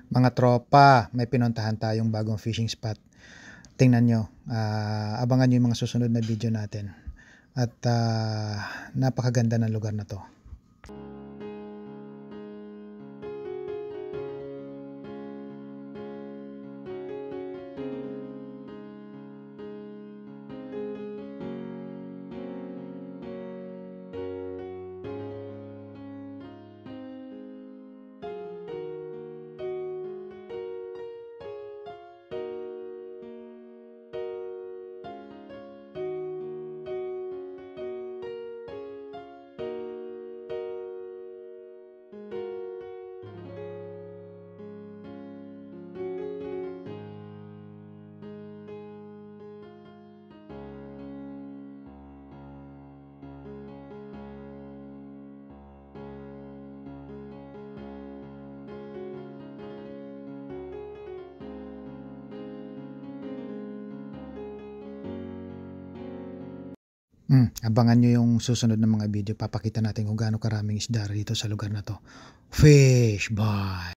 Mga tropa, may pinuntahan tayong bagong fishing spot. Tingnan nyo, abangan nyo yung mga susunod na video natin. At napakaganda ng lugar na to. Abangan nyo yung susunod na mga video. Papakita natin kung gaano karaming isda dito sa lugar na to. Fish! Bye!